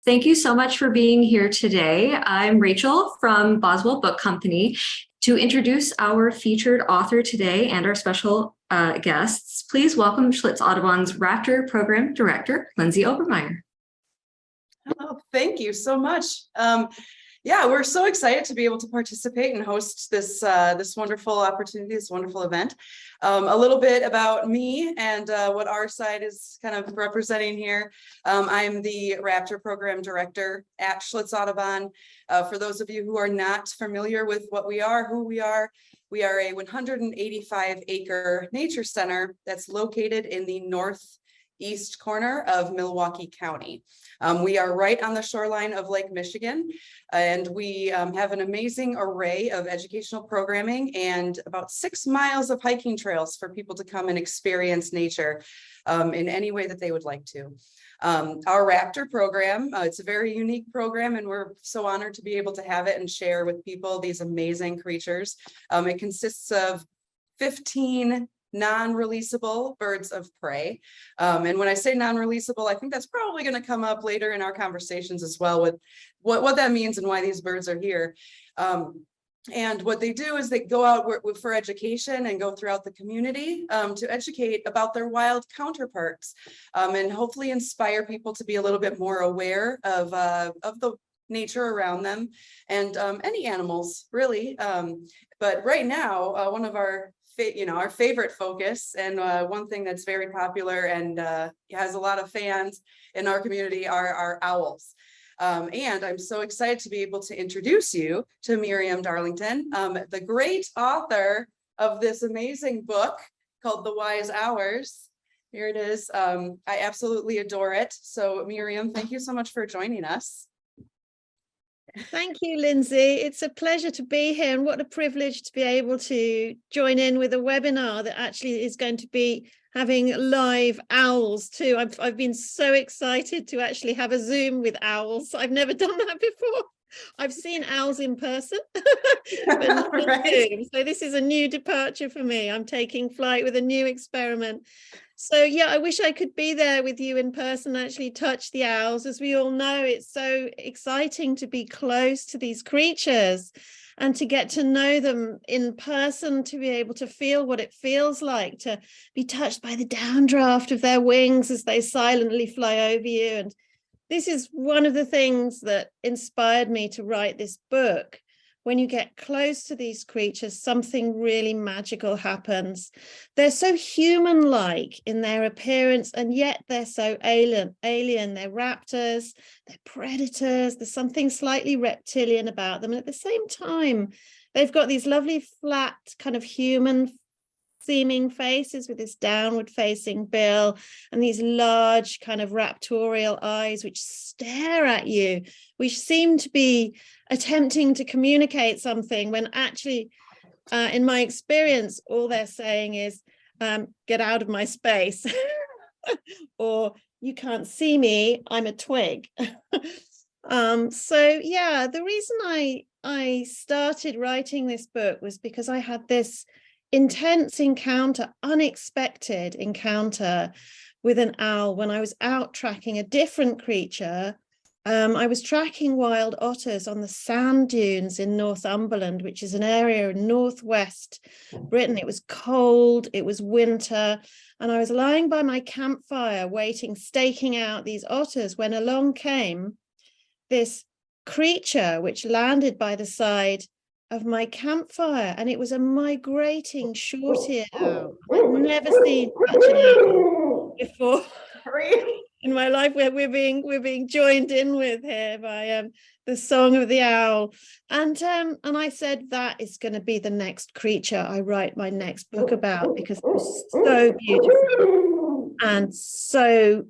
Thank you so much for being here today. I'm Rachel from Boswell Book Company. To introduce our featured author today and our special guests, please welcome Schlitz Audubon's Raptor Program Director, Lindsay Obermeier. Oh, thank you so much. Yeah, we're so excited to be able to participate and host this wonderful opportunity, this wonderful event. A little bit about me and what our side is kind of representing here. I'm the Raptor Program Director at Schlitz Audubon. For those of you who are not familiar with what we are, who we are a 185-acre nature center that's located in the northeast corner of Milwaukee County. We are right on the shoreline of Lake Michigan, and we have an amazing array of educational programming and about 6 miles of hiking trails for people to come and experience nature in any way that they would like to. Our Raptor program, it's a very unique program, and we're so honored to be able to have it and share with people these amazing creatures. It consists of 15 non-releasable birds of prey. And when I say non-releasable, I think that's probably going to come up later in our conversations as well with what that means and why these birds are here. And what they do is they go out for education and go throughout the community to educate about their wild counterparts and hopefully inspire people to be a little bit more aware of the nature around them and any animals really. But right now, one of our favorite focus and one thing that's very popular and has a lot of fans in our community are our owls. And I'm so excited to be able to introduce you to Miriam Darlington, the great author of this amazing book called The Wise Hours. Here it is. I absolutely adore it. So Miriam, thank you so much for joining us. Thank you, Lindsay. It's a pleasure to be here, and what a privilege to be able to join in with a webinar that actually is going to be having live owls too. I've been so excited to actually have a Zoom with owls. I've never done that before. I've seen owls in person, but not on Zoom. So this is a new departure for me. I'm taking flight with a new experiment. So yeah, I wish I could be there with you in person, actually touch the owls. As we all know, it's so exciting to be close to these creatures and to get to know them in person, to be able to feel what it feels like to be touched by the downdraft of their wings as they silently fly over you. And this is one of the things that inspired me to write this book. When you get close to these creatures, something really magical happens. They're so human-like in their appearance, and yet they're so alien. They're raptors, they're predators. There's something slightly reptilian about them. And at the same time, they've got these lovely flat kind of human seeming faces with this downward facing bill and these large kind of raptorial eyes which stare at you, which seem to be attempting to communicate something when actually in my experience all they're saying is get out of my space or you can't see me, I'm a twig. So yeah, the reason I started writing this book was because I had this intense encounter, unexpected encounter with an owl when I was out tracking a different creature. I was tracking wild otters on the sand dunes in Northumberland, which is an area in northwest Britain. It was cold, it was winter, and I was lying by my campfire waiting, staking out these otters, when along came this creature which landed by the side of my campfire, and it was a migrating short-eared owl. I've never seen such an owl before in my life. We're being joined in with here by the song of the owl, and I said that is going to be the next creature I write my next book about, because it was so beautiful and so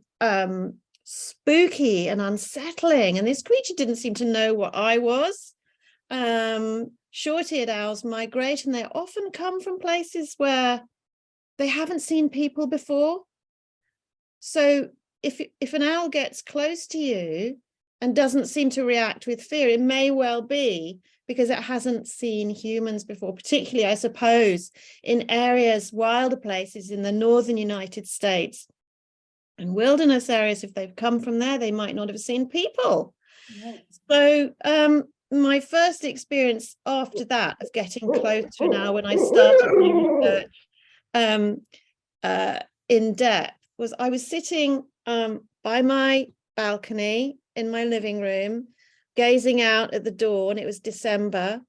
spooky and unsettling, and this creature didn't seem to know what I was. Short-eared owls migrate, and they often come from places where they haven't seen people before. So if an owl gets close to you and doesn't seem to react with fear, it may well be because it hasn't seen humans before, particularly, I suppose, in areas, wilder places in the northern United States, and wilderness areas, if they've come from there, they might not have seen people. Right. So my first experience after that of getting close to an owl, when I started my research in depth, was I was sitting by my balcony in my living room, gazing out at the dawn. It was December.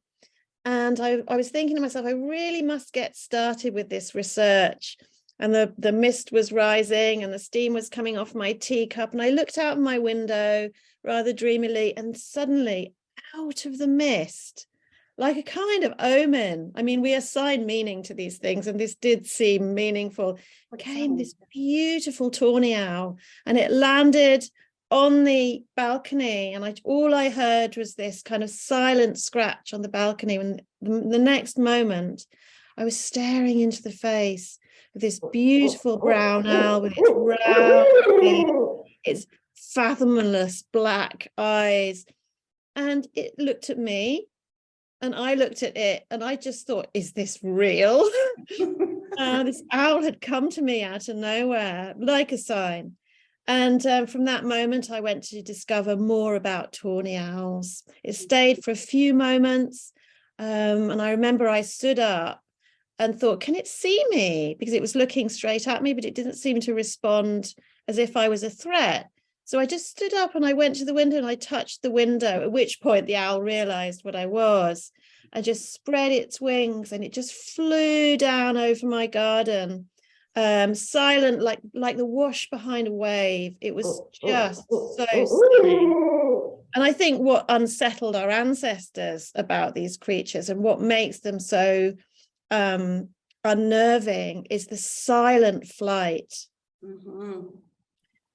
And I was thinking to myself, I really must get started with this research. And the mist was rising and the steam was coming off my teacup. And I looked out my window rather dreamily, and suddenly out of the mist, like a kind of omen. I mean, we assign meaning to these things, and this did seem meaningful. Came this beautiful tawny owl, and it landed on the balcony, and all I heard was this kind of silent scratch on the balcony. And the next moment, I was staring into the face of this beautiful brown owl with its round beak, its fathomless black eyes, and it looked at me, and I looked at it, and I just thought, is this real? This owl had come to me out of nowhere, like a sign. And from that moment, I went to discover more about tawny owls. It stayed for a few moments. And I remember I stood up and thought, can it see me? Because it was looking straight at me, but it didn't seem to respond as if I was a threat. So I just stood up and I went to the window and I touched the window, at which point the owl realized what I was and just spread its wings, and it just flew down over my garden. Silent, like the wash behind a wave. It was just so stunning. And I think what unsettled our ancestors about these creatures and what makes them so unnerving is the silent flight. Mm-hmm.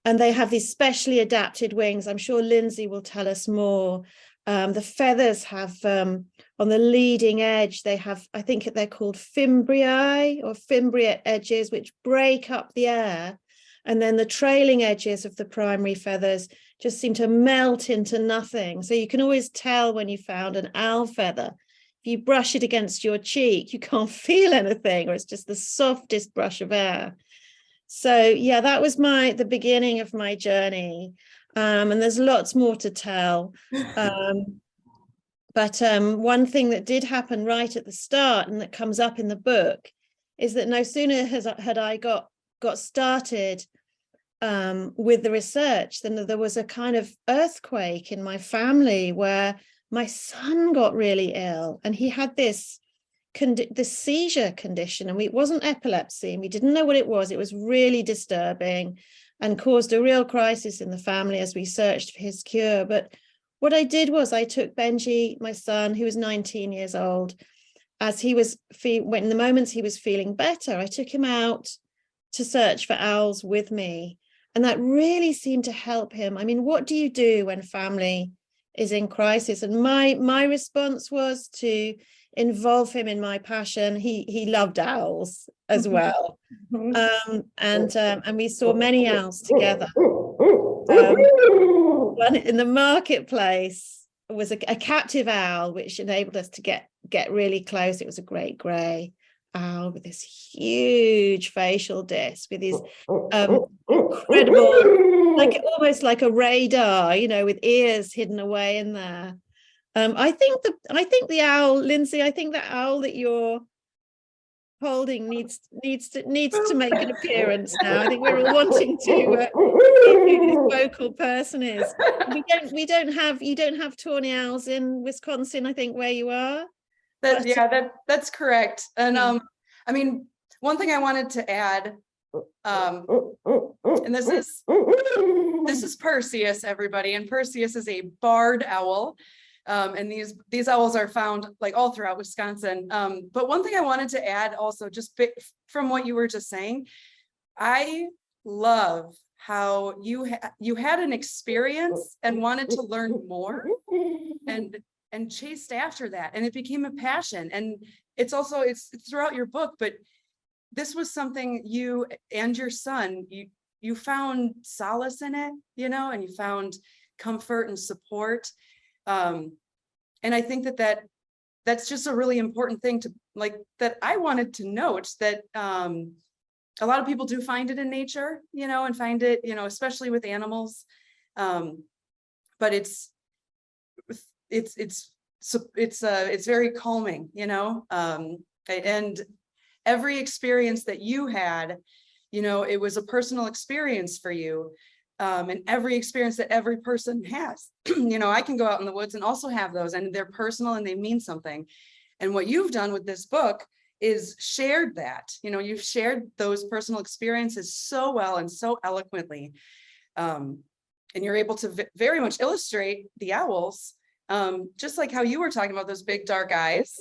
And they have these specially adapted wings. I'm sure Lindsay will tell us more. The feathers have, on the leading edge, they have, I think they're called fimbriae or fimbriate edges, which break up the air. And then the trailing edges of the primary feathers just seem to melt into nothing. So you can always tell when you found an owl feather. If you brush it against your cheek, you can't feel anything, or it's just the softest brush of air. So yeah, that was the beginning of my journey. And there's lots more to tell. But one thing that did happen right at the start, and that comes up in the book, is that no sooner had I got started with the research than there was a kind of earthquake in my family where my son got really ill, and he had this seizure condition, and it wasn't epilepsy, and we didn't know what it was. It was really disturbing and caused a real crisis in the family as we searched for his cure. But what I did was I took Benji, my son, who was 19 years old, as he was when in the moments he was feeling better, I took him out to search for owls with me, and that really seemed to help him. I mean, what do you do when family is in crisis? And my response was to involve him in my passion. He loved owls as well, and we saw many owls together. One in the marketplace was a captive owl, which enabled us to get really close. It was a great grey owl with this huge facial disc, with these incredible, almost like a radar, with ears hidden away in there. I think the owl, Lindsay, I think the owl that you're holding needs to make an appearance now. I think we're all wanting to see who this vocal person is. You don't have tawny owls in Wisconsin, I think, where you are. That's correct. And I mean, one thing I wanted to add, and this is Perseus, everybody, and Perseus is a barred owl. And these owls are found all throughout Wisconsin. But one thing I wanted to add also, just from what you were just saying, I love how you had an experience and wanted to learn more and chased after that, and it became a passion. And it's throughout your book, but this was something you and your son, you found solace in it, and you found comfort and support. And I think that's just a really important thing to that I wanted to note, that a lot of people do find it in nature, and find it, especially with animals. But it's very calming, and every experience that you had, it was a personal experience for you. And every experience that every person has, I can go out in the woods and also have those, and they're personal and they mean something. And what you've done with this book is shared that, you've shared those personal experiences so well and so eloquently. And you're able to very much illustrate the owls, just like how you were talking about those big dark eyes.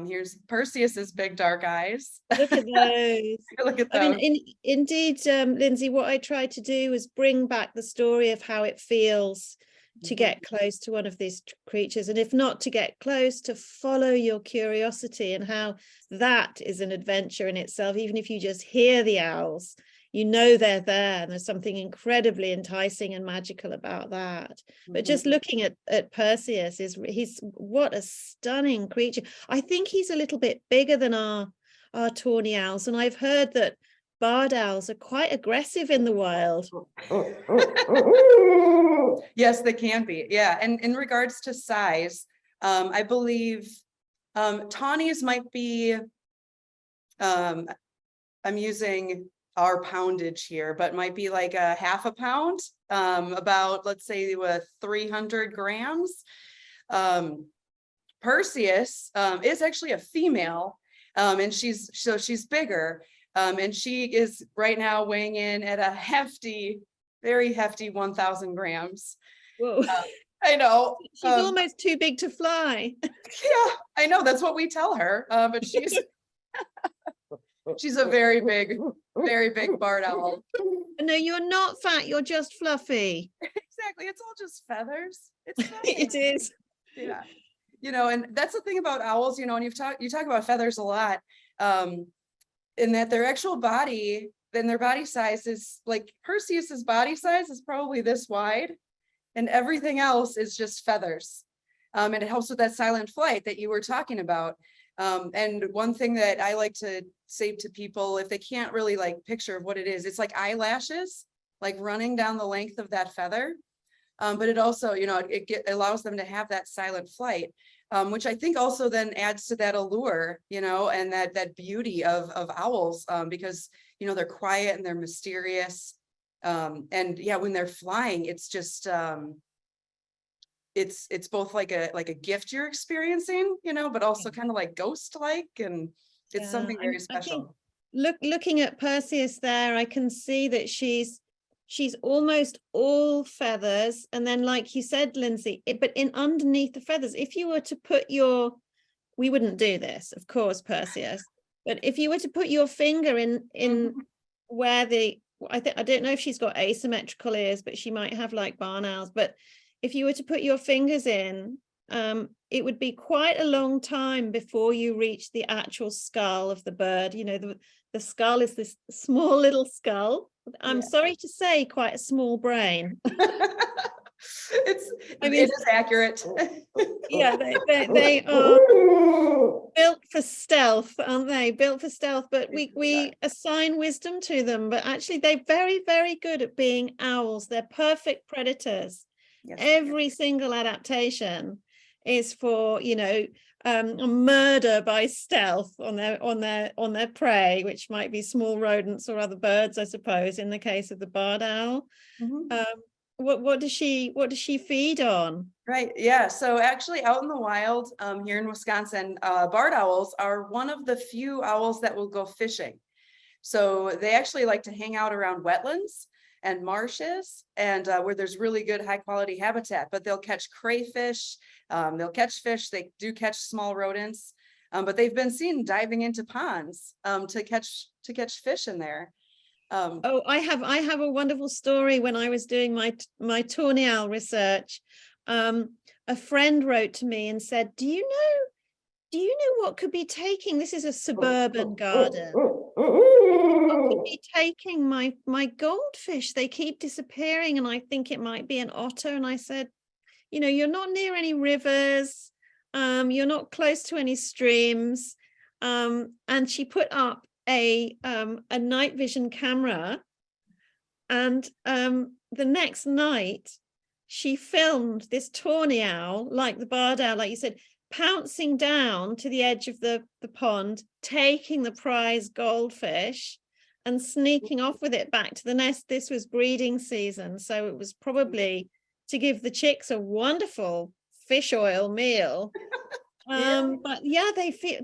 Here's Perseus's big dark eyes. Look at those. Look at those. I mean, indeed, Lindsay, what I tried to do was bring back the story of how it feels to get close to one of these creatures, and if not to get close, to follow your curiosity, and how that is an adventure in itself. Even if you just hear the owls, they're there, and there's something incredibly enticing and magical about that. But just looking at Perseus, he's what a stunning creature. I think he's a little bit bigger than our tawny owls, and I've heard that barred owls are quite aggressive in the wild. Yes, they can be. Yeah. And in regards to size, I believe tawnies might be, I'm using our poundage here, but might be like a half a pound, about, let's say, with 300 grams. Perseus is actually a female, and she's bigger. And she is right now weighing in at a hefty, very hefty 1,000 grams. Whoa. I know. She's almost too big to fly. Yeah, I know. That's what we tell her. But she's a very big barred owl. No, you're not fat. You're just fluffy. Exactly. It's all just feathers. It's It is. Yeah. And that's the thing about owls, and you talk about feathers a lot. In that their actual body, then their body size is like Perseus's body size is probably this wide, and everything else is just feathers. And it helps with that silent flight that you were talking about. And one thing that I like to say to people, if they can't really like picture what it is, it's like eyelashes, like running down the length of that feather. But it also, it allows them to have that silent flight. Which I think also then adds to that allure, and that beauty of owls, because, they're quiet and they're mysterious. And yeah, when they're flying, it's just, it's both like a gift you're experiencing, but also kind of like ghost-like, and it's something very special. Looking at Perseus there, I can see that she's almost all feathers, and then, like you said, Lindsay, but underneath the feathers, if you were to put we wouldn't do this, of course, Perseus, but if you were to put your finger in where I don't know if she's got asymmetrical ears, but she might have like barn owls, but if you were to put your fingers in, it would be quite a long time before you reach the actual skull of the bird. The skull is this small little skull. I'm sorry to say, quite a small brain. It is accurate. Yeah, they are built for stealth, aren't they? Built for stealth, but we assign wisdom to them. But actually, they're very, very good at being owls. They're perfect predators. Yes, every single adaptation is for a murder by stealth on their prey, which might be small rodents or other birds, I suppose, in the case of the barred owl. What does she feed on? Right. Yeah. So actually, out in the wild, here in Wisconsin, barred owls are one of the few owls that will go fishing. So they actually like to hang out around wetlands and marshes, and where there's really good high quality habitat, but they'll catch crayfish, they'll catch fish, they do catch small rodents, but they've been seen diving into ponds to catch fish in there. I have a wonderful story. When I was doing my tawny owl research, a friend wrote to me and said, do you know what could be taking, this is a suburban garden, what could be taking my goldfish? They keep disappearing, and I think it might be an otter. And I said, you're not near any rivers, you're not close to any streams. And she put up a night vision camera, and the next night she filmed this tawny owl, like the barred owl, like you said, pouncing down to the edge of the pond, taking the prize goldfish and sneaking off with it back to the nest. This was breeding season, so it was probably to give the chicks a wonderful fish oil meal. But yeah,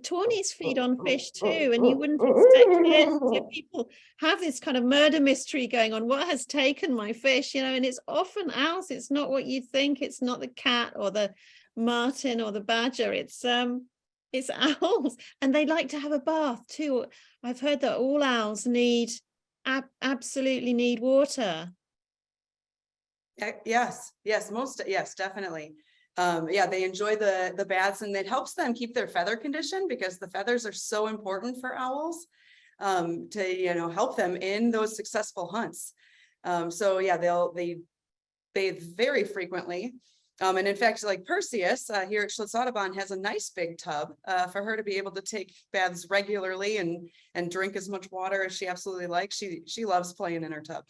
tawnies feed on fish too, and you wouldn't expect it. So people have this kind of murder mystery going on. What has taken my fish? And it's often owls. It's not what you think. It's not the cat or the martin or the badger. It's owls, and they like to have a bath too. I've heard that all owls absolutely need water. Yes, definitely. Yeah, they enjoy the baths, and it helps them keep their feather condition, because the feathers are so important for owls, to help them in those successful hunts. So yeah, they bathe very frequently. And in fact, like Perseus here at Schlitz Audubon has a nice big tub for her to be able to take baths regularly and drink as much water as she absolutely likes. She loves playing in her tub.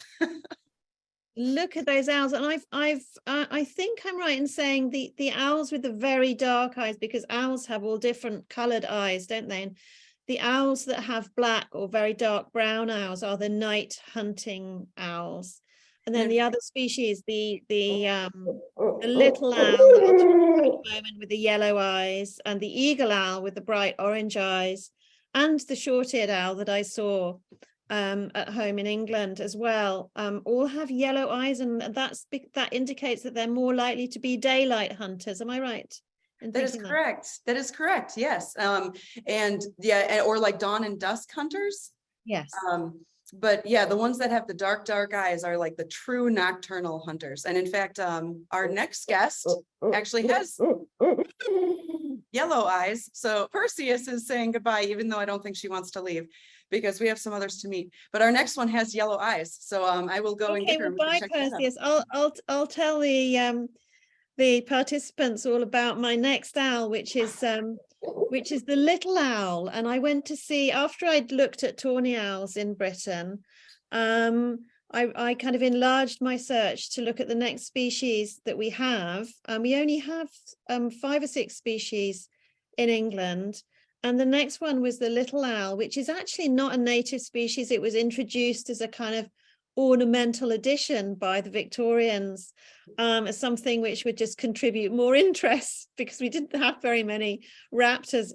Look at those owls, and I think I'm right in saying the owls with the very dark eyes, because owls have all different colored eyes, don't they? And the owls that have black or very dark brown owls are the night hunting owls. And then the other species, the little owl that I'll talk about in a moment with the yellow eyes, and the eagle owl with the bright orange eyes, and the short-eared owl that I saw at home in England as well, all have yellow eyes, and that indicates that they're more likely to be daylight hunters. Am I right? That is correct. That is correct. Yes. And yeah, or like dawn and dusk hunters. Yes. But yeah, the ones that have the dark eyes are like the true nocturnal hunters. And in fact, our next guest actually has yellow eyes. So Perseus is saying goodbye, even though I don't think she wants to leave, because we have some others to meet. But our next one has yellow eyes. So I will go and get her. Well, bye, Perseus. I'll tell the participants all about my next owl, which is the little owl. And I went to see, after I'd looked at tawny owls in Britain, I kind of enlarged my search to look at the next species that we have. We only have 5 or 6 species in England. And the next one was the little owl, which is actually not a native species. It was introduced as a kind of ornamental addition by the Victorians, as something which would just contribute more interest, because we didn't have very many raptors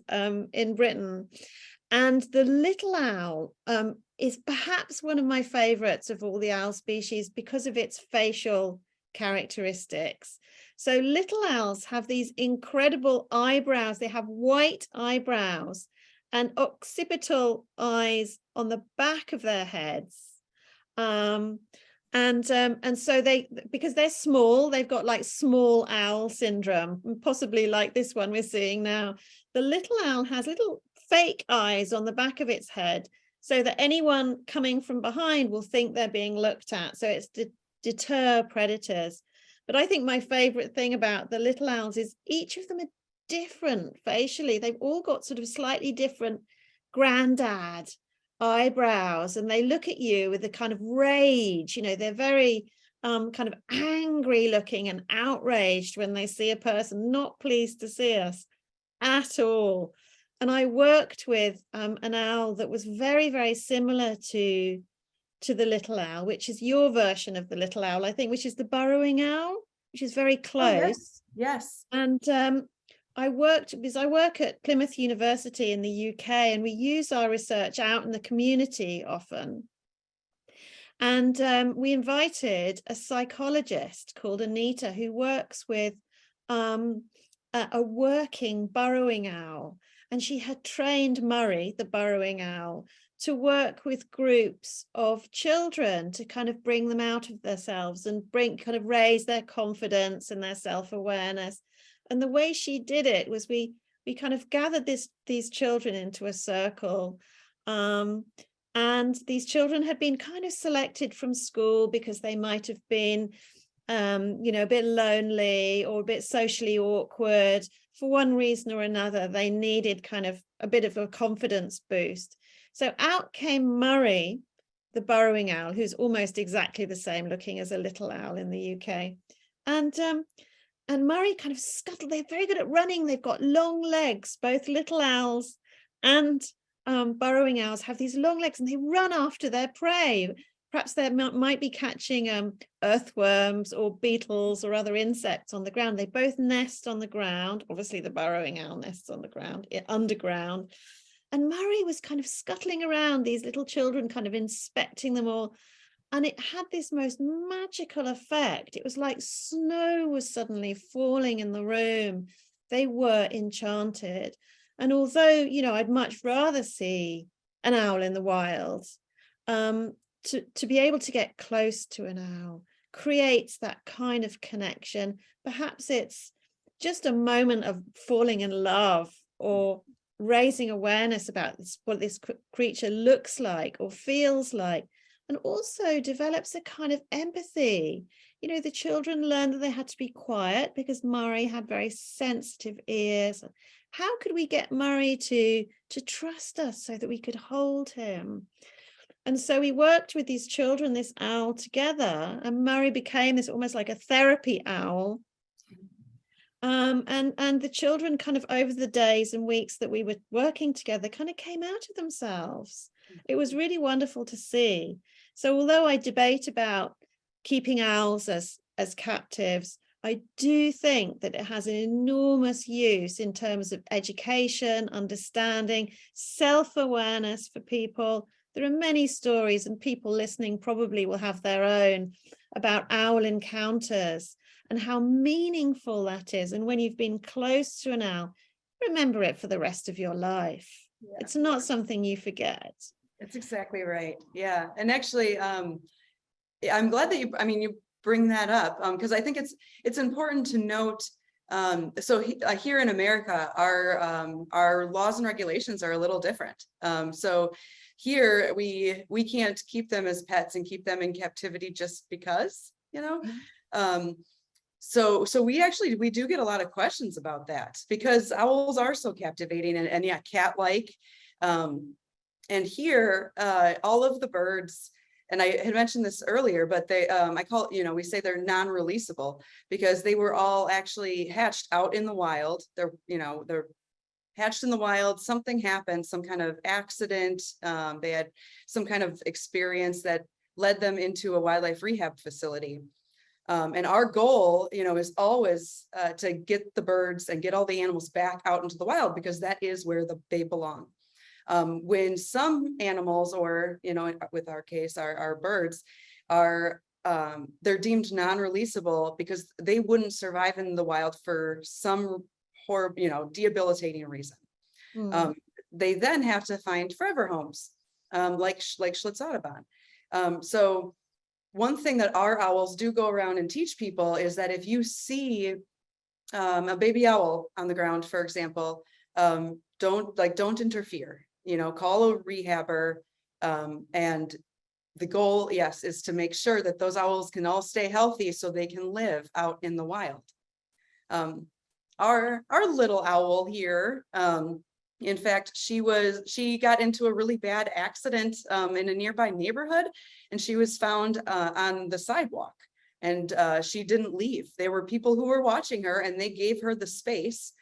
in Britain. And the little owl is perhaps one of my favorites of all the owl species because of its facial characteristics. So little owls have these incredible eyebrows. They have white eyebrows and occipital eyes on the back of their heads. And so because they're small, they've got like small owl syndrome, possibly like this one we're seeing now. The little owl has little fake eyes on the back of its head, so that anyone coming from behind will think they're being looked at. So it's to deter predators. But I think my favorite thing about the little owls is each of them are different facially. They've all got sort of slightly different granddad eyebrows, and they look at you with a kind of rage. They're very kind of angry looking and outraged when they see a person, not pleased to see us at all. And I worked with an owl that was very, very similar to the little owl, which is your version of the little owl, I think, which is the burrowing owl, which is very close. Oh, yes. And I work at Plymouth University in the UK, and we use our research out in the community often. And we invited a psychologist called Anita, who works with a working burrowing owl. And she had trained Murray, the burrowing owl, to work with groups of children to kind of bring them out of themselves and kind of raise their confidence and their self-awareness. And the way she did it was we kind of gathered these children into a circle. And these children had been kind of selected from school because they might have been, a bit lonely or a bit socially awkward. For one reason or another, they needed kind of a bit of a confidence boost. So out came Murray, the burrowing owl, who's almost exactly the same looking as a little owl in the UK. And Murray kind of scuttled. They're very good at running. They've got long legs. Both little owls and burrowing owls have these long legs, and they run after their prey. Perhaps they might be catching earthworms or beetles or other insects on the ground. They both nest on the ground. Obviously, the burrowing owl nests on the ground, underground. And Murray was kind of scuttling around, these little children kind of inspecting them all. And it had this most magical effect. It was like snow was suddenly falling in the room. They were enchanted. And although, you know, I'd much rather see an owl in the wild, to be able to get close to an owl creates that kind of connection. Perhaps it's just a moment of falling in love or raising awareness about what this creature looks like or feels like, and also develops a kind of empathy. You know, the children learned that they had to be quiet because Murray had very sensitive ears. How could we get Murray to trust us so that we could hold him? And so we worked with these children, this owl together, and Murray became this almost like a therapy owl. And the children kind of over the days and weeks that we were working together kind of came out of themselves. It was really wonderful to see. So although I debate about keeping owls as captives, I do think that it has an enormous use in terms of education, understanding, self-awareness for people. There are many stories, and people listening probably will have their own, about owl encounters and how meaningful that is. And when you've been close to an owl, remember it for the rest of your life. Yeah. It's not something you forget. That's exactly right. Yeah. And actually, I'm glad that you bring that up, because I think it's important to note. Here in America, our laws and regulations are a little different. So here we can't keep them as pets and keep them in captivity just because, you know. Mm-hmm. So we do get a lot of questions about that, because owls are so captivating and yeah, cat-like. And here, all of the birds, and I had mentioned this earlier, but they, we say they're non-releasable because they were all actually hatched out in the wild. They're hatched in the wild. Something happened, some kind of accident. They had some kind of experience that led them into a wildlife rehab facility. And our goal, is always to get the birds and get all the animals back out into the wild, because that is where they belong. When some animals, or, with our case, our birds are, they're deemed non-releasable because they wouldn't survive in the wild for some horrible, debilitating reason. They then have to find forever homes, like Schlitz Audubon. So one thing that our owls do go around and teach people is that if you see a baby owl on the ground, for example, don't interfere. Call a rehabber, and the goal, yes, is to make sure that those owls can all stay healthy so they can live out in the wild. Our little owl here, in fact, she got into a really bad accident in a nearby neighborhood, and she was found on the sidewalk, and she didn't leave. There were people who were watching her, and they gave her the space.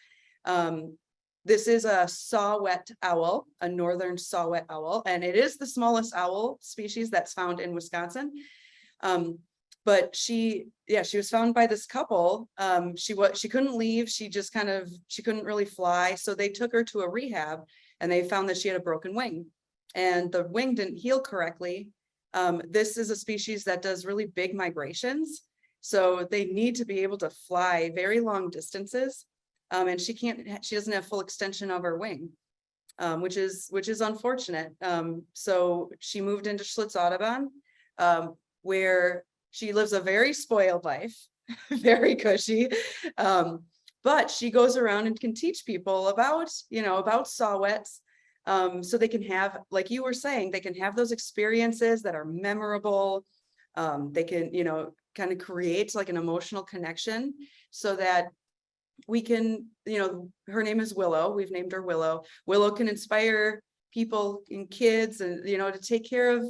This is a Saw-whet owl, a northern Saw-whet owl, and it is the smallest owl species that's found in Wisconsin. But she was found by this couple. She couldn't leave. She couldn't really fly. So they took her to a rehab, and they found that she had a broken wing, and the wing didn't heal correctly. This is a species that does really big migrations. So they need to be able to fly very long distances. And she doesn't have full extension of her wing, which is unfortunate. So she moved into Schlitz Audubon, where she lives a very spoiled life, very cushy. But she goes around and can teach people about saw-whets. So they can have, like you were saying, they can have those experiences that are memorable. They can, kind of create like an emotional connection, so that we can, her name is Willow. We've named her Willow. Willow can inspire people and kids, and to take care of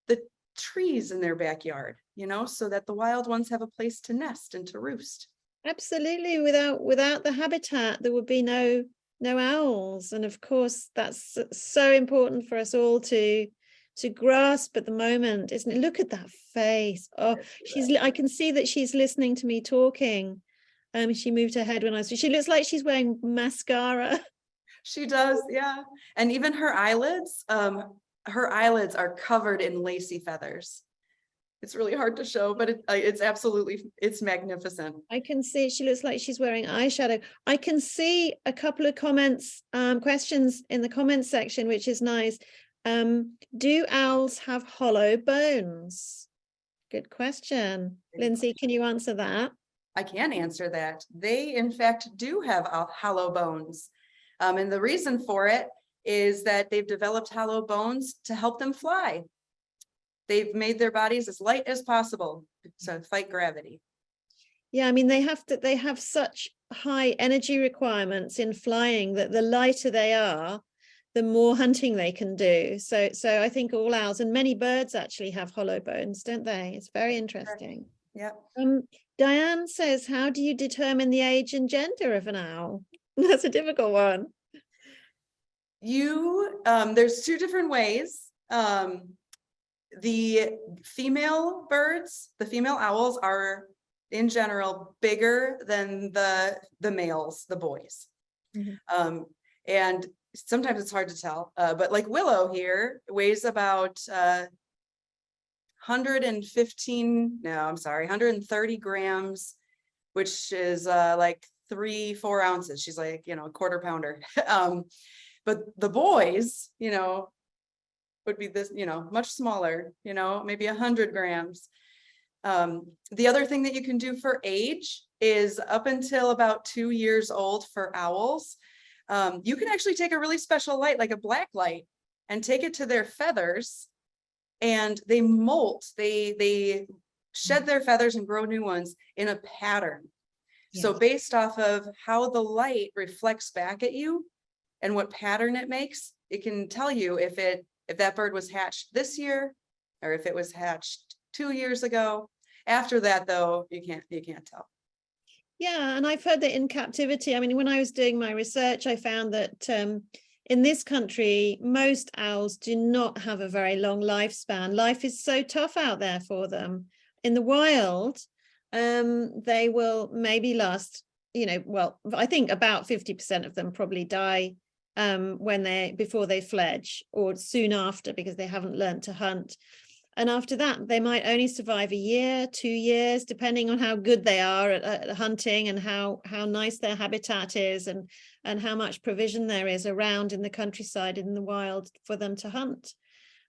the trees in their backyard, so that the wild ones have a place to nest and to roost. Absolutely. Without the habitat, there would be no owls. And of course, that's so important for us all to grasp at the moment, isn't it? Look at that face. Oh, I can see that she's listening to me talking. She moved her head she looks like she's wearing mascara. She does, yeah. And even her eyelids are covered in lacy feathers. It's really hard to show, but it's magnificent. I can see she looks like she's wearing eyeshadow. I can see a couple of questions in the comments section, which is nice. Do owls have hollow bones? Good question. Lindsay, can you answer that? I can answer that. They, in fact, do have hollow bones. And the reason for it is that they've developed hollow bones to help them fly. They've made their bodies as light as possible to fight gravity. Yeah, I mean, they have such high energy requirements in flying that the lighter they are, the more hunting they can do. So I think all owls and many birds actually have hollow bones, don't they? It's very interesting. Yeah. Diane says, how do you determine the age and gender of an owl? That's a difficult one. There's two different ways. The female owls are in general bigger than the males, the boys. Mm-hmm. And sometimes it's hard to tell, but like Willow here weighs about 130 grams, which is like 3-4 ounces. She's like, a quarter pounder. But the boys, would be this, much smaller, maybe 100 grams. The other thing that you can do for age is up until about 2 years old for owls. You can actually take a really special light, like a black light, and take it to their feathers, and they molt. They shed their feathers and grow new ones in a pattern. Yes. So based off of how the light reflects back at you and what pattern it makes, it can tell you if that bird was hatched this year or if it was hatched 2 years ago. After that, though, you can't tell. Yeah, and I've heard that in captivity. I mean, when I was doing my research, I found that in this country, most owls do not have a very long lifespan. Life is so tough out there for them. In the wild, they will maybe last, I think about 50% of them probably die before they fledge or soon after, because they haven't learned to hunt. And after that, they might only survive a year, 2 years, depending on how good they are at hunting and how nice their habitat is and how much provision there is around in the countryside, in the wild, for them to hunt.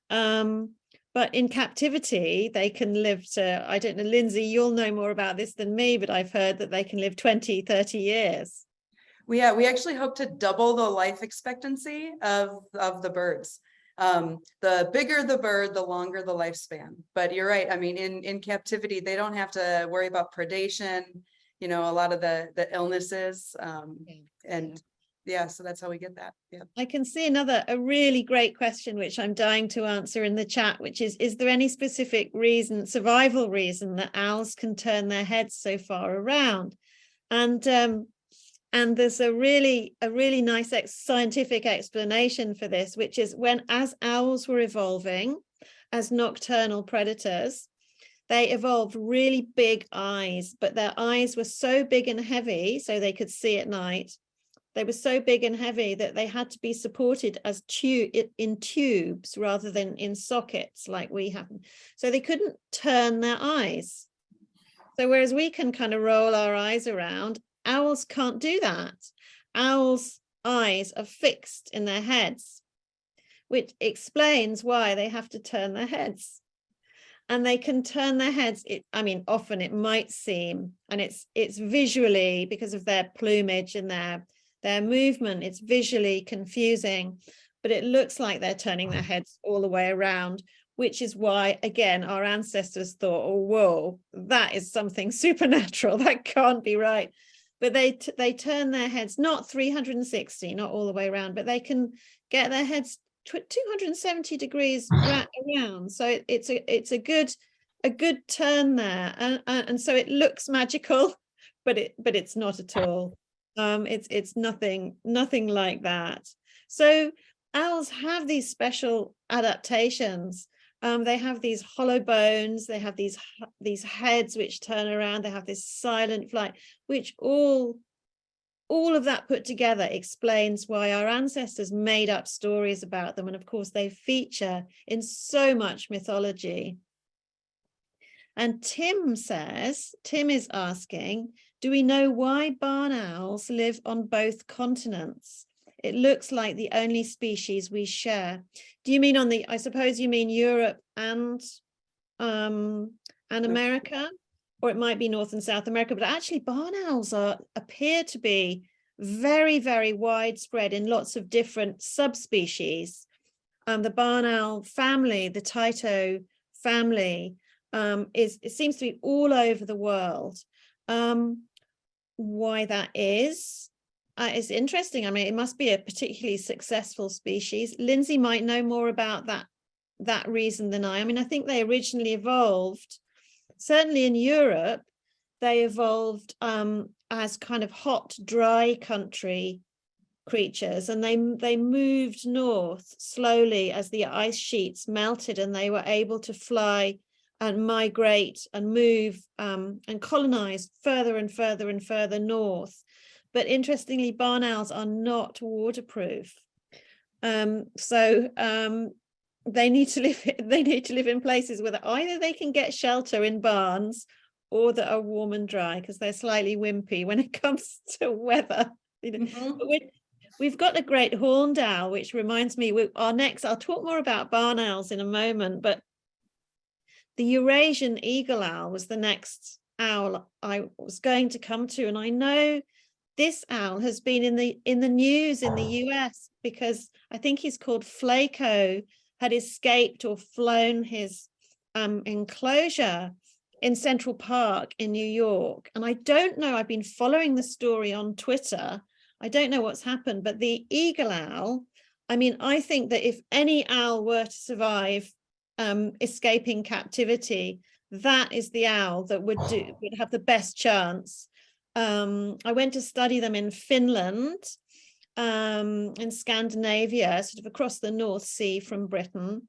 But in captivity, they can live to, I don't know, Lindsay, you'll know more about this than me, but I've heard that they can live 20, 30 years. We actually hope to double the life expectancy of the birds. The bigger the bird, the longer the lifespan. But you're right. I mean, in captivity, they don't have to worry about predation, a lot of the illnesses. So that's how we get that. Yeah. I can see a really great question, which I'm dying to answer in the chat, which is there any specific survival reason that owls can turn their heads so far around? And there's a really nice scientific explanation for this, which is as owls were evolving as nocturnal predators, they evolved really big eyes, but their eyes were so big and heavy, so they could see at night. They were so big and heavy that they had to be supported as in tubes rather than in sockets like we have. So they couldn't turn their eyes. So whereas we can kind of roll our eyes around, owls can't do that. Owls' eyes are fixed in their heads, which explains why they have to turn their heads. And they can turn their heads. Often it might seem, and it's visually, because of their plumage and their movement, it's visually confusing, but it looks like they're turning their heads all the way around, which is why, again, our ancestors thought, oh, whoa, that is something supernatural. That can't be right. But they turn their heads, not 360, not all the way around, but they can get their heads 270 degrees around. So it's a good turn there, and so it looks magical, but it's not at all. It's nothing like that. So owls have these special adaptations. They have these hollow bones, they have these heads which turn around, they have this silent flight, which all of that put together explains why our ancestors made up stories about them. And of course, they feature in so much mythology. And Tim is asking, do we know why barn owls live on both continents? It looks like the only species we share. Do you mean I suppose you mean Europe and America? Or it might be North and South America, but actually barn owls appear to be very, very widespread in lots of different subspecies. The barn owl family, the Tyto family, it seems to be all over the world. Why that is interesting. I mean, it must be a particularly successful species. Lindsay might know more about that reason than I. I mean, I think they originally evolved, certainly in Europe, they evolved as kind of hot, dry country creatures, and they moved north slowly as the ice sheets melted, and they were able to fly and migrate and move and colonize further and further and further north. But interestingly, barn owls are not waterproof. They need to live in places where either they can get shelter in barns or that are warm and dry, because they're slightly wimpy when it comes to weather. But we've got a great horned owl, which reminds me, I'll talk more about barn owls in a moment, but the Eurasian eagle owl was the next owl I was going to come to. And I know this owl has been in the news in the US, because I think he's called Flaco, had escaped or flown his enclosure in Central Park in New York. And I don't know, I've been following the story on Twitter. I don't know what's happened, but the eagle owl, I mean, I think that if any owl were to survive escaping captivity, that is the owl that would have the best chance. I went to study them in Finland, in Scandinavia, sort of across the North Sea from Britain,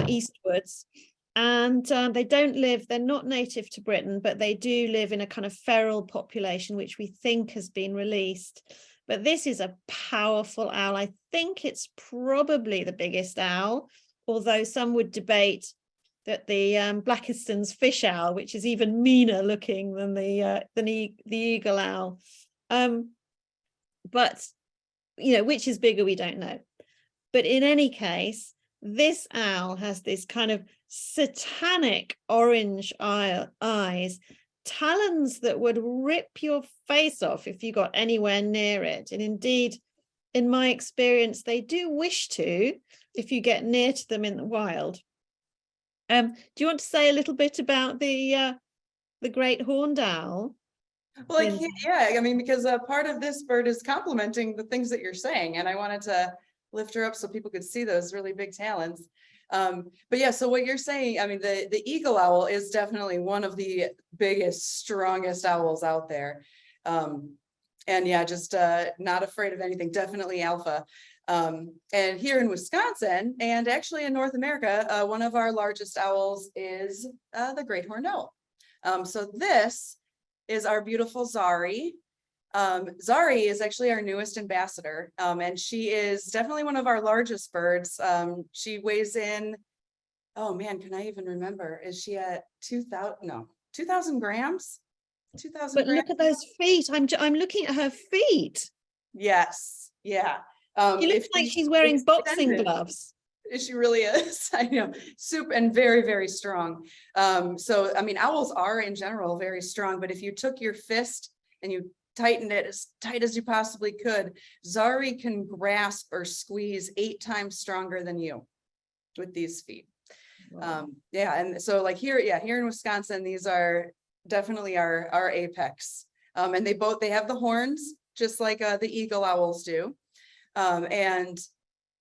eastwards. And they're not native to Britain, but they do live in a kind of feral population, which we think has been released. But this is a powerful owl. I think it's probably the biggest owl, although some would debate that the Blackiston's fish owl, which is even meaner looking than the eagle owl. But, which is bigger, we don't know. But in any case, this owl has this kind of satanic orange eyes, talons that would rip your face off if you got anywhere near it. And indeed, in my experience, they do wish to if you get near to them in the wild. Do you want to say a little bit about the great horned owl? Well, I mean, because part of this bird is complementing the things that you're saying, and I wanted to lift her up so people could see those really big talons. But yeah, so what you're saying, I mean, the eagle owl is definitely one of the biggest, strongest owls out there. And yeah, just not afraid of anything, definitely alpha. And here in Wisconsin, and actually in North America, one of our largest owls is the great horned owl. So this is our beautiful Zari. Zari is actually our newest ambassador, and she is definitely one of our largest birds. She weighs in, oh man, can I even remember? Is she at 2,000? No, 2,000 grams? 2,000 But grams? look at those feet. I'm looking at her feet. Yes, yeah. She looks like she's wearing boxing gloves. She really is. I know, super and very, very strong. So, I mean, owls are in general very strong, but if you took your fist and you tightened it as tight as you possibly could, Zari can grasp or squeeze 8 times stronger than you with these feet. Wow. Yeah, and so like here in Wisconsin, these are definitely our apex. And they have the horns, just like the eagle owls do. And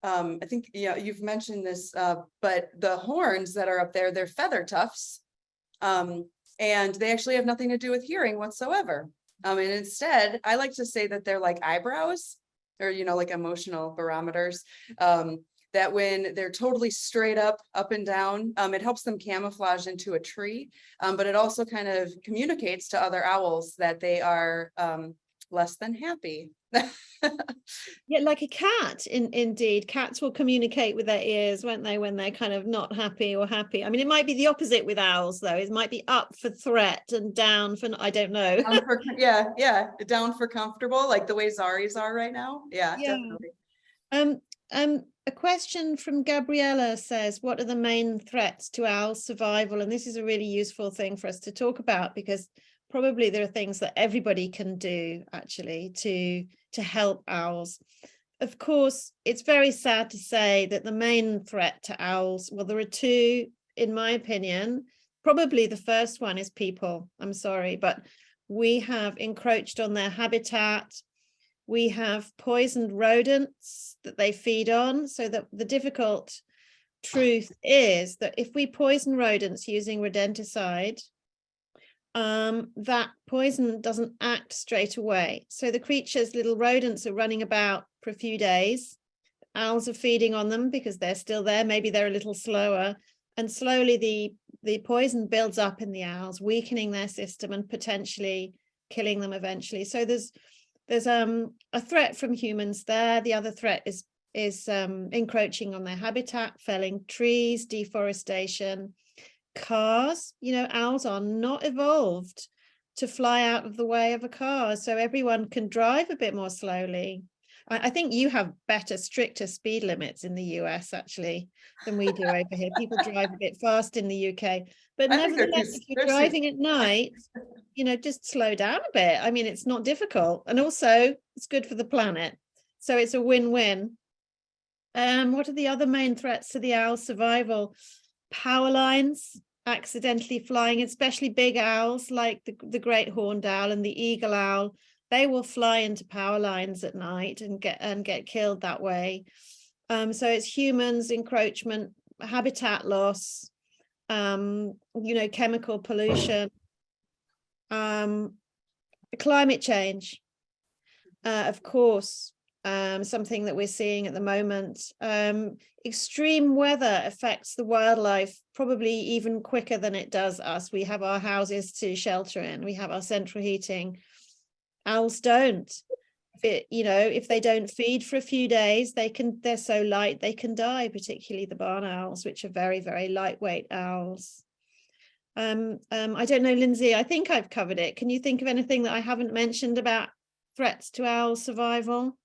I think, yeah, you've mentioned this, but the horns that are up there, they're feather tufts. And they actually have nothing to do with hearing whatsoever. And instead, I like to say that they're like eyebrows, or, you know, like emotional barometers. That when they're totally straight up and down, it helps them camouflage into a tree. But it also kind of communicates to other owls that they are less than happy. Yeah, like a cat, indeed. Cats will communicate with their ears, won't they, when they're kind of not happy or happy. I mean, it might be the opposite with owls, though. It might be up for threat and down for, I don't know. Yeah, down for comfortable, like the way Zari's are right now. Yeah, Yeah. definitely. A question from Gabriella says, what are the main threats to owl survival? And this is a really useful thing for us to talk about, because probably there are things that everybody can do actually to help owls. Of course, it's very sad to say that the main threat to owls, well, there are two, in my opinion. Probably the first one is people. I'm sorry, but we have encroached on their habitat. We have poisoned rodents that they feed on. So that the difficult truth is that if we poison rodents using rodenticide, that poison doesn't act straight away. So the creatures, little rodents, are running about for a few days. Owls are feeding on them because they're still there. Maybe they're a little slower. And slowly the poison builds up in the owls, weakening their system and potentially killing them eventually. So there's a threat from humans there. The other threat is encroaching on their habitat, felling trees, deforestation. Cars, you know, owls are not evolved to fly out of the way of a car, so everyone can drive a bit more slowly. I think you have better, stricter speed limits in the US actually than we do over here. People drive a bit fast in the UK, but nevertheless, if you're driving at night, you know, just slow down a bit. I mean, it's not difficult, and also it's good for the planet, so it's a win-win. What are the other main threats to the owl survival? Power lines accidentally flying, especially big owls like the great horned owl and the eagle owl. They will fly into power lines at night and get killed that way. So it's humans, encroachment, habitat loss, you know, chemical pollution, climate change, of course. Something that we're seeing at the moment. Extreme weather affects the wildlife probably even quicker than it does us. We have our houses to shelter in, we have our central heating. Owls don't. You know, if they don't feed for a few days, they're so light they can die, particularly the barn owls, which are very, very lightweight owls. I don't know, Lindsay, I think I've covered it. Can you think of anything that I haven't mentioned about threats to owl survival?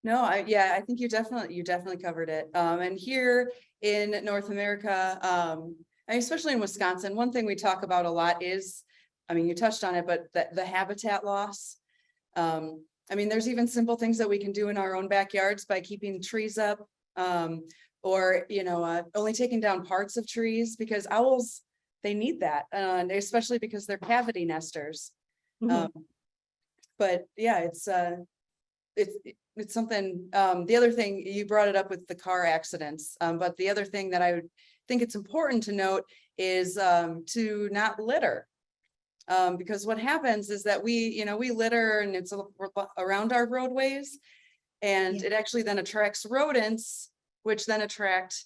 No, I think you definitely covered it. And here in North America, and especially in Wisconsin, one thing we talk about a lot is, I mean, you touched on it, but the habitat loss. I mean, there's even simple things that we can do in our own backyards by keeping trees up, or, you know, only taking down parts of trees, because owls, they need that, especially because they're cavity nesters. Mm-hmm. But yeah, it's something. The other thing, you brought it up with the car accidents, but the other thing that I would think it's important to note is to not litter, because what happens is that we litter and it's around our roadways, and it actually then attracts rodents, which then attract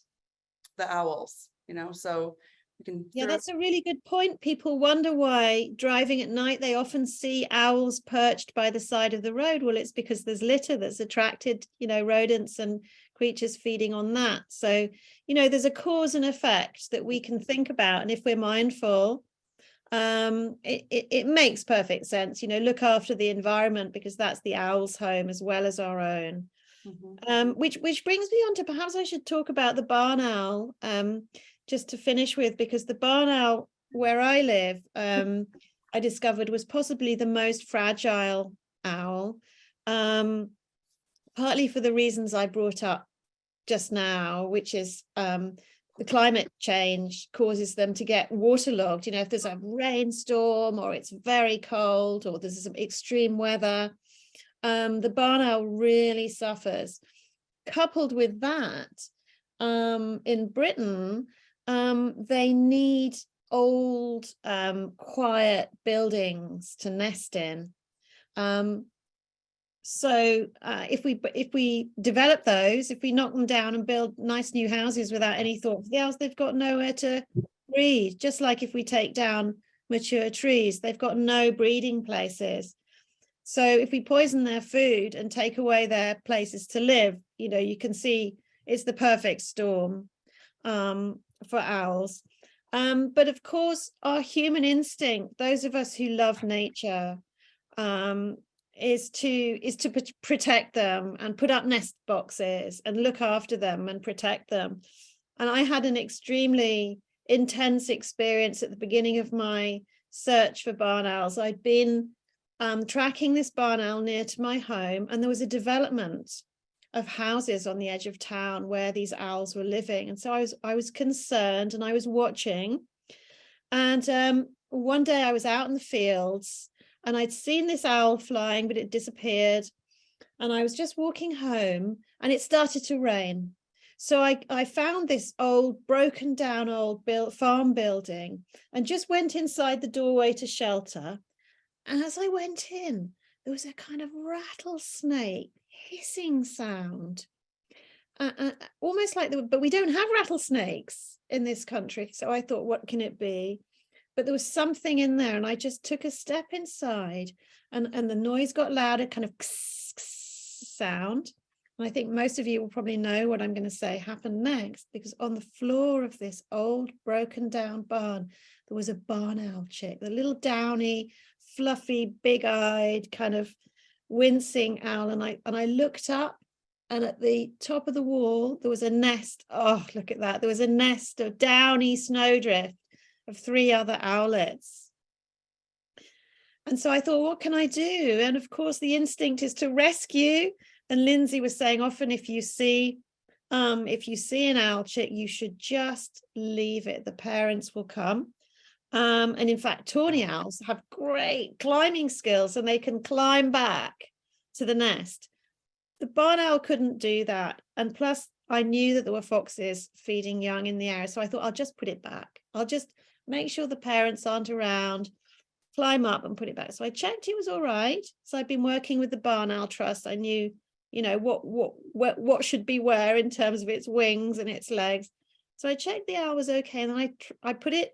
the owls, you know, so we can. Yeah, that's a really good point. People wonder why driving at night they often see owls perched by the side of the road. Well, it's because there's litter that's attracted, you know, rodents and creatures feeding on that. So, you know, there's a cause and effect that we can think about, and if we're mindful, it makes perfect sense. You know, look after the environment, because that's the owl's home as well as our own. Mm-hmm. Which brings me on to, perhaps I should talk about the barn owl, just to finish with, because the barn owl where I live, I discovered was possibly the most fragile owl, partly for the reasons I brought up just now, which is the climate change causes them to get waterlogged. You know, if there's a rainstorm or it's very cold or there's some extreme weather, the barn owl really suffers. coupled with that, in Britain, they need old, quiet buildings to nest in. So if we develop those, if we knock them down and build nice new houses without any thought for the owls, they've got nowhere to breed. Just like if we take down mature trees, they've got no breeding places. So if we poison their food and take away their places to live, you know, you can see it's the perfect storm for owls. But of course, our human instinct, those of us who love nature, is to protect them and put up nest boxes and look after them and protect them. And I had an extremely intense experience at the beginning of my search for barn owls. I'd been tracking this barn owl near to my home, and there was a development of houses on the edge of town where these owls were living. And so I was concerned, and I was watching. And one day I was out in the fields, and I'd seen this owl flying, but it disappeared. And I was just walking home, and it started to rain. So I found this old, broken down old farm building and just went inside the doorway to shelter. And as I went in, there was a kind of rattlesnake hissing sound. Almost like, but we don't have rattlesnakes in this country. So I thought, what can it be? But there was something in there, and I just took a step inside, and the noise got louder, kind of sound. And I think most of you will probably know what I'm going to say happened next, because on the floor of this old broken down barn, there was a barn owl chick, the little downy, fluffy, big-eyed, kind of wincing owl. And I looked up, and at the top of the wall, there was a nest. Oh, look at that. There was a nest of downy snowdrift of 3 other owlets. And so I thought, what can I do? And of course, the instinct is to rescue. And Lindsay was saying, often if you see an owl chick, you should just leave it. The parents will come. And in fact, tawny owls have great climbing skills, and they can climb back to the nest. The barn owl couldn't do that. And plus, I knew that there were foxes feeding young in the area. So I thought, I'll just put it back. I'll just make sure the parents aren't around, climb up and put it back. So I checked it was all right. So I've been working with the Barn Owl Trust. I knew, you know, what should be where in terms of its wings and its legs. So I checked the owl was okay. And then I put it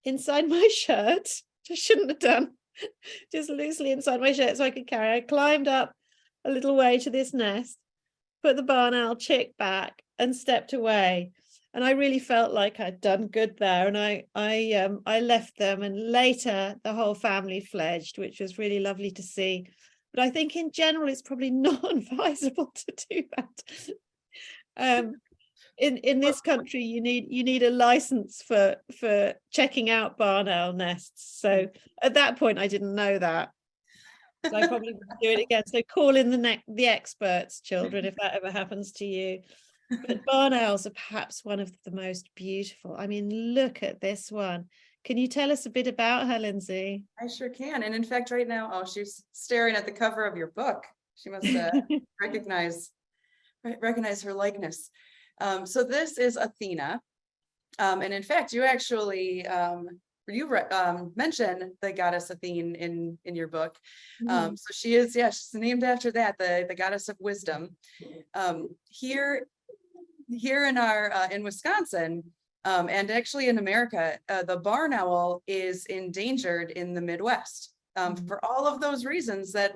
inside my shirt, which I shouldn't have done, just loosely inside my shirt so I could carry. I climbed up a little way to this nest, put the barn owl chick back, and stepped away. And I really felt like I'd done good there. And I left them, and later the whole family fledged, which was really lovely to see. But I think in general, it's probably not advisable to do that. In this country, you need a license for checking out barn owl nests. So at that point, I didn't know that. So I probably wouldn't do it again. So call in the experts, children, if that ever happens to you. But barn owls are perhaps one of the most beautiful. I mean, look at this one. Can you tell us a bit about her, Lindsay? I sure can. And in fact, right now, oh, she's staring at the cover of your book. She must recognize her likeness. So this is Athena. And in fact, you actually mention the goddess Athene in your book. So she's named after that, the goddess of wisdom. Here in Wisconsin, and actually in America, the barn owl is endangered in the Midwest for all of those reasons that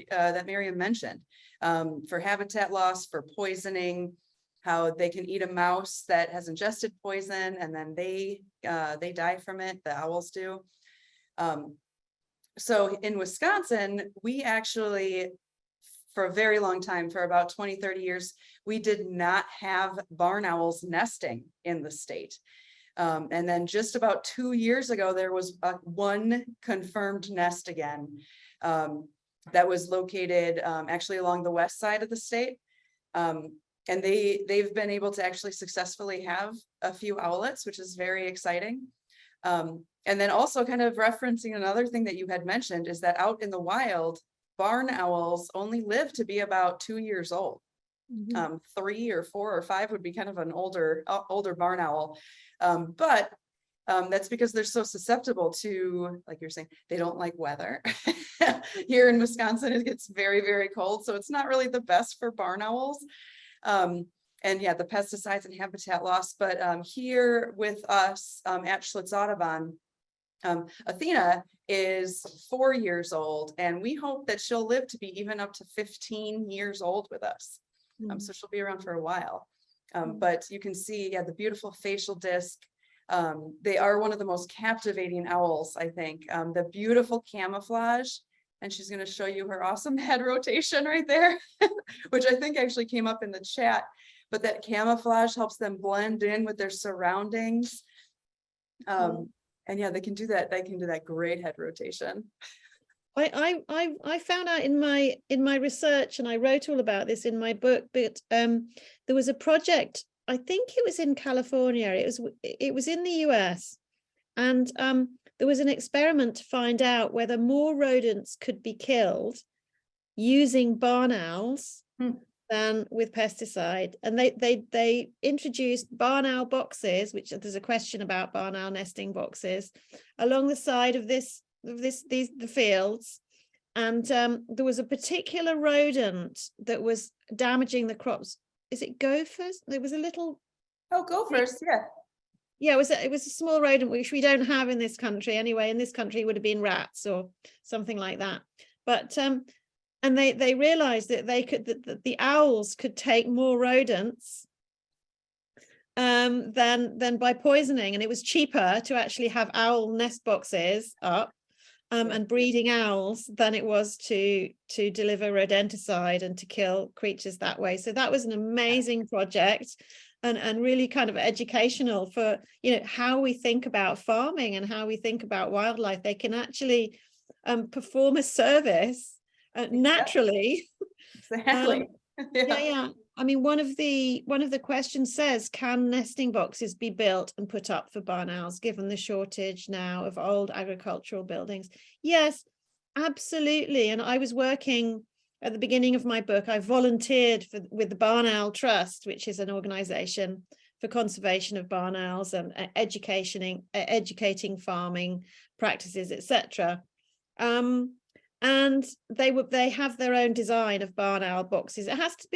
that Miriam mentioned, for habitat loss, for poisoning, how they can eat a mouse that has ingested poison and then they die from it. The owls do. So in Wisconsin, we actually, for a very long time, for about 20-30 years, we did not have barn owls nesting in the state. And then just about 2 years ago, there was one confirmed nest again that was located actually along the west side of the state. And they've been able to actually successfully have a few owlets, which is very exciting. And then also kind of referencing another thing that you had mentioned is that out in the wild, barn owls only live to be about 2 years old. 3 or 4 or 5 would be kind of an older barn owl. But that's because they're so susceptible to, like you're saying, they don't like weather. Here in Wisconsin, it gets very, very cold. So it's not really the best for barn owls. And yeah, the pesticides and habitat loss. But here with us at Schlitz Audubon, Athena is 4 years old, and we hope that she'll live to be even up to 15 years old with us. So she'll be around for a while. But you can see, yeah, the beautiful facial disc. They are one of the most captivating owls, I think. The beautiful camouflage, and she's going to show you her awesome head rotation right there, which I think actually came up in the chat. But that camouflage helps them blend in with their surroundings. And yeah, they can do that. They can do that great head rotation. I found out in my research, and I wrote all about this in my book, but there was a project, I think it was in California, it was in the US, and there was an experiment to find out whether more rodents could be killed using barn owls than with pesticide. And they introduced barn owl boxes, which there's a question about barn owl nesting boxes, along the side of the fields. And there was a particular rodent that was damaging the crops. Is it gophers? There was a little. Oh, gophers, yeah. Yeah, it was a small rodent, which we don't have in this country anyway. In this country, it would have been rats or something like that. But and they realized that that the owls could take more rodents than by poisoning, and it was cheaper to actually have owl nest boxes up and breeding owls than it was to deliver rodenticide and to kill creatures that way. So that was an amazing project, and really kind of educational for, you know, how we think about farming and how we think about wildlife. They can actually perform a service naturally. Exactly. Yeah. I mean, one of the questions says, can nesting boxes be built and put up for barn owls, given the shortage now of old agricultural buildings? Yes, absolutely. And I was working at the beginning of my book. I volunteered with the Barn Owl Trust, which is an organization for conservation of barn owls and educating farming practices, etc. And they have their own design of barn owl boxes. It has to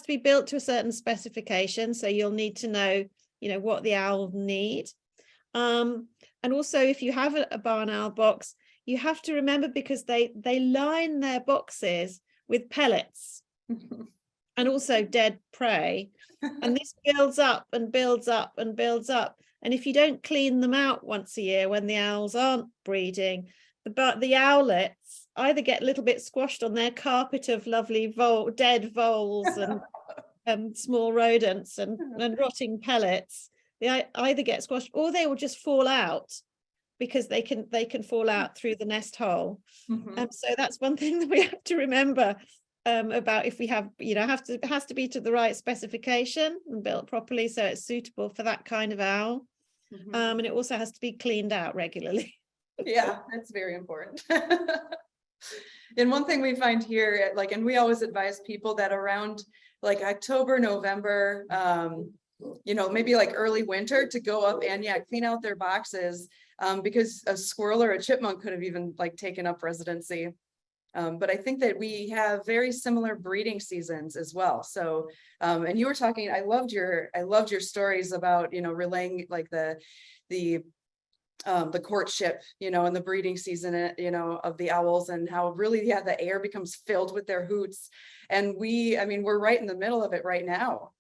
be built to a certain specification, so you'll need to know, you know, what the owl need. And also, if you have a barn owl box, you have to remember, because they line their boxes with pellets and also dead prey, and this builds up and builds up and builds up. And if you don't clean them out once a year when the owls aren't breeding, the owlets either get a little bit squashed on their carpet of lovely dead voles and small rodents and rotting pellets. They either get squashed, or they will just fall out, because they can fall out through the nest hole. So that's one thing that we have to remember about, if we have, you know, it has to be to the right specification and built properly so it's suitable for that kind of owl. And it also has to be cleaned out regularly. Yeah, that's very important. And one thing we find here, like, and we always advise people that around like October, November, you know, maybe like early winter, to go up and clean out their boxes, because a squirrel or a chipmunk could have even like taken up residency. But I think that we have very similar breeding seasons as well. So, and you were talking, I loved your stories about, you know, relaying like the courtship, you know, and the breeding season, you know, of the owls, and how really, the air becomes filled with their hoots. And I mean, we're right in the middle of it right now.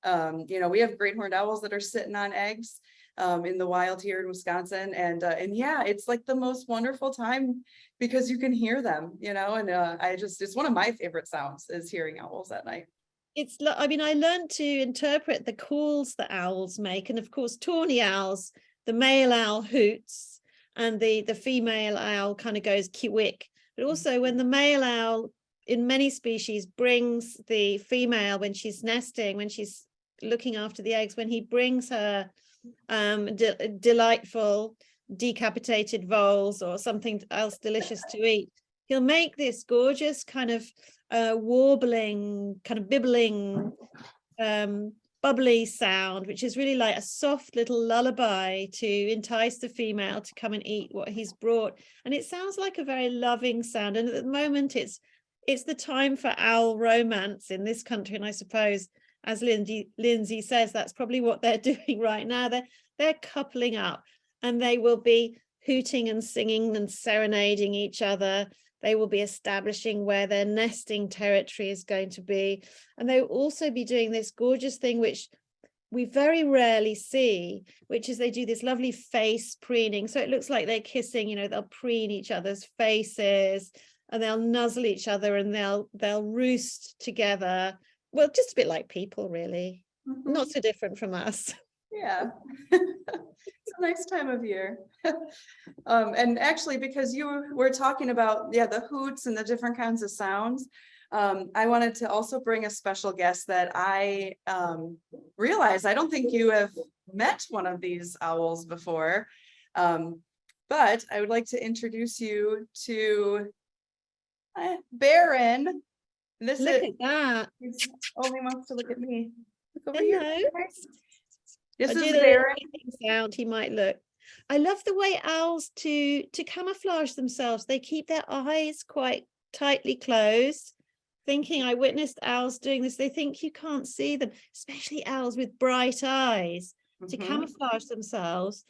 You know, we have great horned owls that are sitting on eggs in the wild here in Wisconsin. And yeah, it's like the most wonderful time, because you can hear them, you know, and it's one of my favorite sounds, is hearing owls at night. I mean, I learned to interpret the calls that owls make. And of course, tawny owls, the male owl hoots, and the female owl kind of goes kiwick. But also, when the male owl in many species brings the female, when she's nesting, when she's looking after the eggs, when he brings her delightful decapitated voles or something else delicious to eat, he'll make this gorgeous kind of warbling, kind of bibbling, bubbly sound, which is really like a soft little lullaby to entice the female to come and eat what he's brought. And it sounds like a very loving sound. And at the moment, it's the time for owl romance in this country. And I suppose, as Lindsay says, that's probably what they're doing right now. They're coupling up, and they will be hooting and singing and serenading each other. They will be establishing where their nesting territory is going to be. And they will also be doing this gorgeous thing, which we very rarely see, which is they do this lovely face preening. So it looks like they're kissing, you know, they'll preen each other's faces, and they'll nuzzle each other, and they'll roost together. Well, just a bit like people, really. Not so different from us. Yeah, it's a nice time of year. And actually, because you were talking about, the hoots and the different kinds of sounds, I wanted to also bring a special guest that I realized I don't think you have met one of these owls before, but I would like to introduce you to Baron. Look at that. He only wants to look at me. Look over Hello. here. This I'll is do the Baron. sound he might look. I love the way owls to camouflage themselves. They keep their eyes quite tightly closed. Thinking, I witnessed owls doing this. They think you can't see them, especially owls with bright eyes. To camouflage themselves,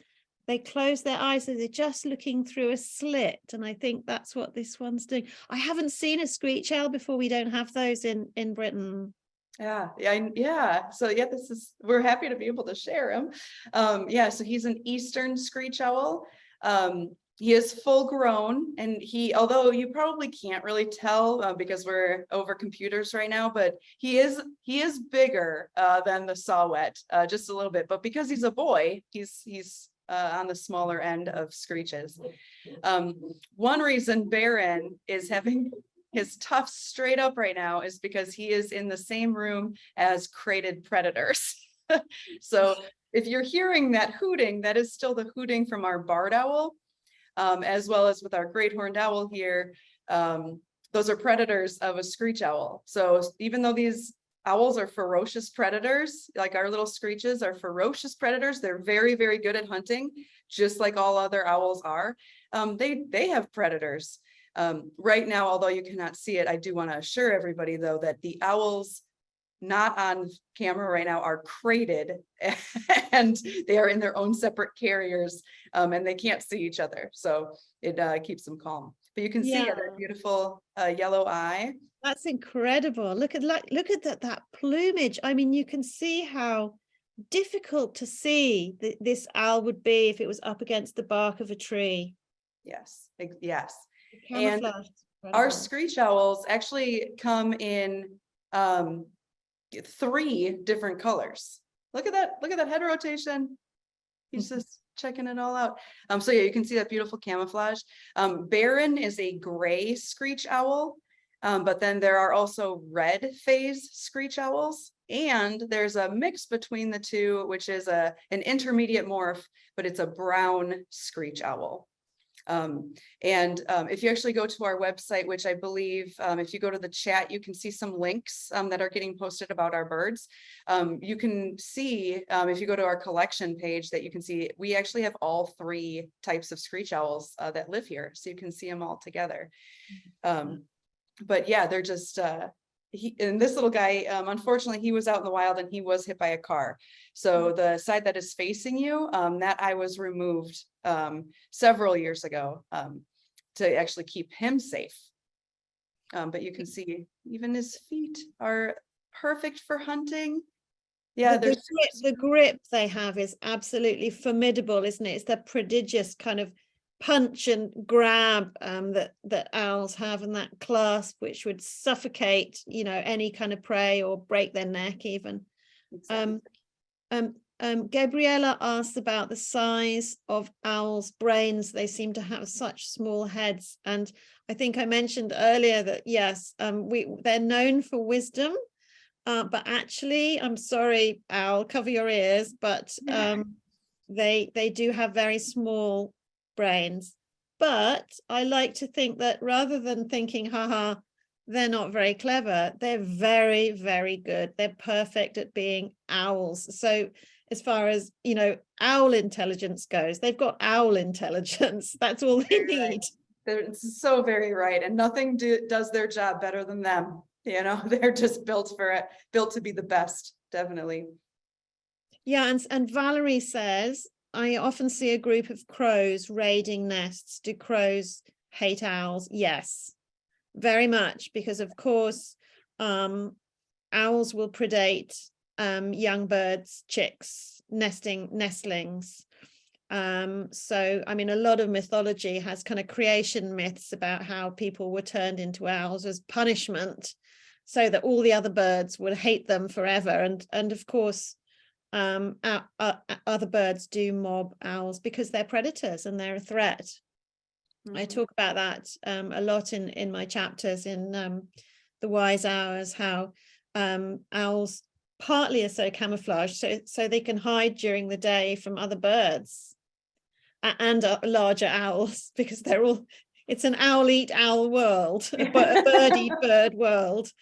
they close their eyes, so they're just looking through a slit. And I think that's what this one's doing. I haven't seen a screech owl before. We don't have those in Britain. Yeah. So we're happy to be able to share him. So he's an Eastern screech owl. He is full grown, and although you probably can't really tell because we're over computers right now, but he is bigger than the Saw-whet, just a little bit. But because he's a boy, he's on the smaller end of screeches. One reason Baron is having his tufts straight up right now is because he is in the same room as crated predators. So if you're hearing that hooting, that is still the hooting from our barred owl, as well as with our great horned owl here. Those are predators of a screech owl. So even though these owls are ferocious predators, like our little screeches are ferocious predators, they're very, very good at hunting, just like all other owls are. They have predators. Right now, although you cannot see it, I do want to assure everybody, though, that the owls not on camera right now are crated, and they are in their own separate carriers, and they can't see each other. So it keeps them calm. But you can see that beautiful yellow eye. That's incredible. Look at that plumage. I mean, you can see how difficult to see this owl would be if it was up against the bark of a tree. Yes. And our screech owls actually come in 3 different colors. Look at that head rotation. He's just checking it all out. So yeah, you can see that beautiful camouflage. Baron is a gray screech owl, but then there are also red phase screech owls, and there's a mix between the two, which is an intermediate morph, but it's a brown screech owl. If you actually go to our website, which I believe, if you go to the chat, you can see some links that are getting posted about our birds. You can see, if you go to our collection page, that you can see we actually have all 3 types of screech owls that live here. So you can see them all together. But yeah, they're just, and this little guy, unfortunately, he was out in the wild and he was hit by a car. So the side that is facing you, that eye was removed several years ago to actually keep him safe. But you can see even his feet are perfect for hunting. Yeah, the grip they have is absolutely formidable, isn't it? It's the prodigious kind of punch and grab that owls have, and that clasp which would suffocate, any kind of prey or break their neck even. Exactly. Gabriella asked about the size of owls' brains. They seem to have such small heads, and I think I mentioned earlier that yes, they're known for wisdom, but actually, I'm sorry, owl, cover your ears, but they do have very small brains. But I like to think that rather than thinking, haha, they're not very clever, they're very, very good. They're perfect at being owls. So as far as, you know, owl intelligence goes, they've got owl intelligence. That's all they need. They're so very right. And nothing does their job better than them. You know, they're just built for it, built to be the best, definitely. Yeah, and Valerie says, I often see a group of crows raiding nests. Do crows hate owls? Yes, very much, because of course, owls will predate young birds, chicks, nestlings. So, I mean, a lot of mythology has kind of creation myths about how people were turned into owls as punishment so that all the other birds would hate them forever. And of course, other birds do mob owls because they're predators and they're a threat. Mm-hmm. I talk about that a lot in my chapters in The Wise Hours, how owls partly are so camouflaged so they can hide during the day from other birds and larger owls, because they're all, it's an owl eat owl world, but a bird eat bird world.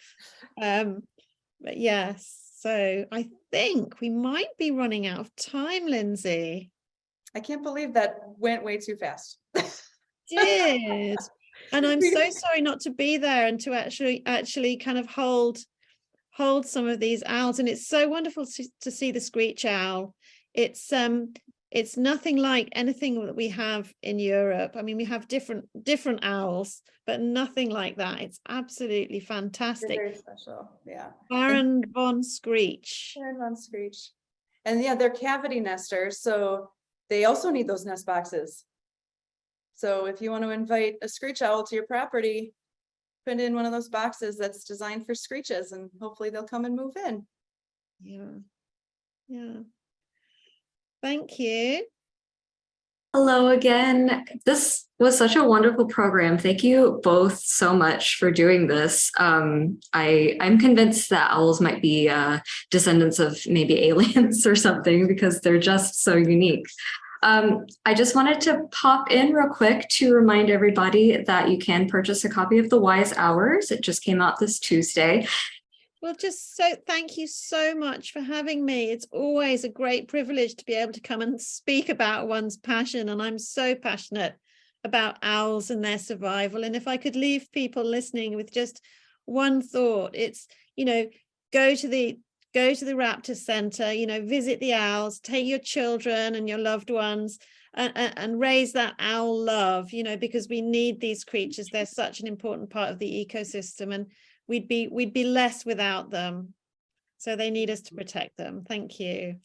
But yes, so I think we might be running out of time, Lindsay. I can't believe that went way too fast. Did. And I'm so sorry not to be there and to actually kind of hold some of these owls. And it's so wonderful to see the screech owl. It's nothing like anything that we have in Europe. I mean, we have different owls, but nothing like that. It's absolutely fantastic. They're very special. Yeah. Baron von Screech. Baron von Screech. And yeah, they're cavity nesters, so they also need those nest boxes. So if you want to invite a screech owl to your property, put in one of those boxes that's designed for screeches, and hopefully they'll come and move in. Yeah. Yeah. Thank you. Hello again. This was such a wonderful program. Thank you both so much for doing this. I'm convinced that owls might be descendants of maybe aliens or something, because they're just so unique. I just wanted to pop in real quick to remind everybody that you can purchase a copy of The Wise Hours. It just came out this Tuesday. Well, thank you so much for having me. It's always a great privilege to be able to come and speak about one's passion. And I'm so passionate about owls and their survival. And if I could leave people listening with just one thought, it's, you know, go to the Raptor Center, you know, visit the owls, take your children and your loved ones and raise that owl love, you know, because we need these creatures. They're such an important part of the ecosystem, and we'd be less without them. So they need us to protect them. Thank you.